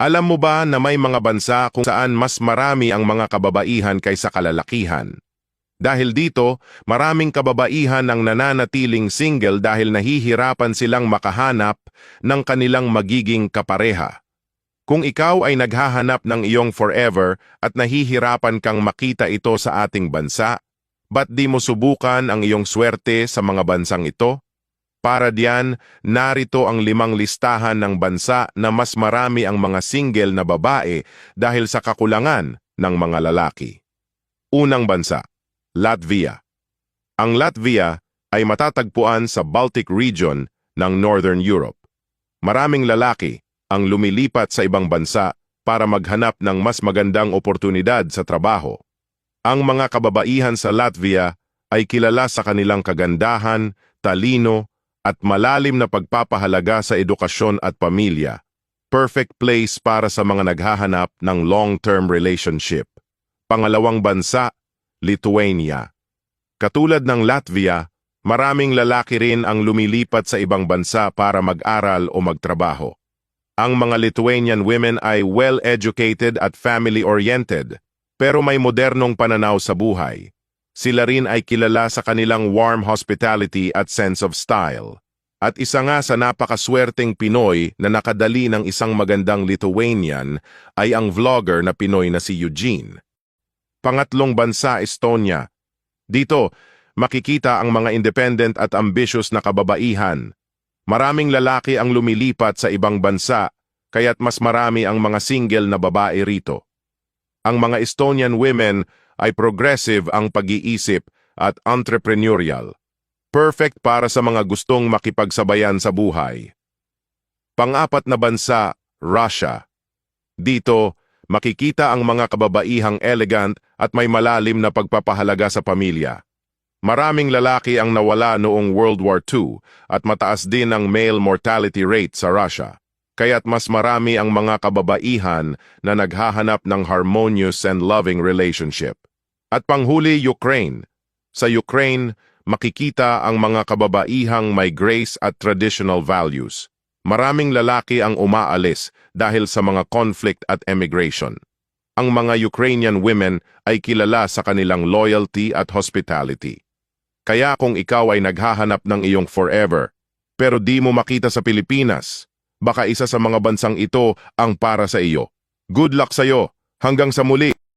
Alam mo ba na may mga bansa kung saan mas marami ang mga kababaihan kaysa kalalakihan? Dahil dito, maraming kababaihan ang nananatiling single dahil nahihirapan silang makahanap ng kanilang magiging kapareha. Kung ikaw ay naghahanap ng iyong forever at nahihirapan kang makita ito sa ating bansa, ba't di mo subukan ang iyong swerte sa mga bansang ito? Para diyan, narito ang 5 listahan ng bansa na mas marami ang mga single na babae dahil sa kakulangan ng mga lalaki. Unang bansa, Latvia. Ang Latvia ay matatagpuan sa Baltic region ng Northern Europe. Maraming lalaki ang lumilipat sa ibang bansa para maghanap ng mas magandang oportunidad sa trabaho. Ang mga kababaihan sa Latvia ay kilala sa kanilang kagandahan, talino, at malalim na pagpapahalaga sa edukasyon at pamilya. Perfect place para sa mga naghahanap ng long-term relationship. Pangalawang bansa, Lithuania. Katulad ng Latvia, maraming lalaki rin ang lumilipat sa ibang bansa para mag-aral o magtrabaho. Ang mga Lithuanian women ay well-educated at family-oriented, pero may modernong pananaw sa buhay. Sila rin ay kilala sa kanilang warm hospitality at sense of style. At isa nga sa napakaswerteng Pinoy na nakadali ng isang magandang Lithuanian ay ang vlogger na Pinoy na si Eugene. Pangatlong bansa, Estonia. Dito, makikita ang mga independent at ambitious na kababaihan. Maraming lalaki ang lumilipat sa ibang bansa, kaya't mas marami ang mga single na babae rito. Ang mga Estonian women ay progressive ang pag-iisip at entrepreneurial. Perfect para sa mga gustong makipagsabayan sa buhay. Pang-apat na bansa, Russia. Dito, makikita ang mga kababaihang elegant at may malalim na pagpapahalaga sa pamilya. Maraming lalaki ang nawala noong World War II at mataas din ang male mortality rate sa Russia. Kaya't mas marami ang mga kababaihan na naghahanap ng harmonious and loving relationship. At panghuli, Ukraine. Sa Ukraine, makikita ang mga kababaihang may grace at traditional values. Maraming lalaki ang umaalis dahil sa mga conflict at emigration. Ang mga Ukrainian women ay kilala sa kanilang loyalty at hospitality. Kaya kung ikaw ay naghahanap ng iyong forever, pero di mo makita sa Pilipinas, baka isa sa mga bansang ito ang para sa iyo. Good luck sa iyo. Hanggang sa muli!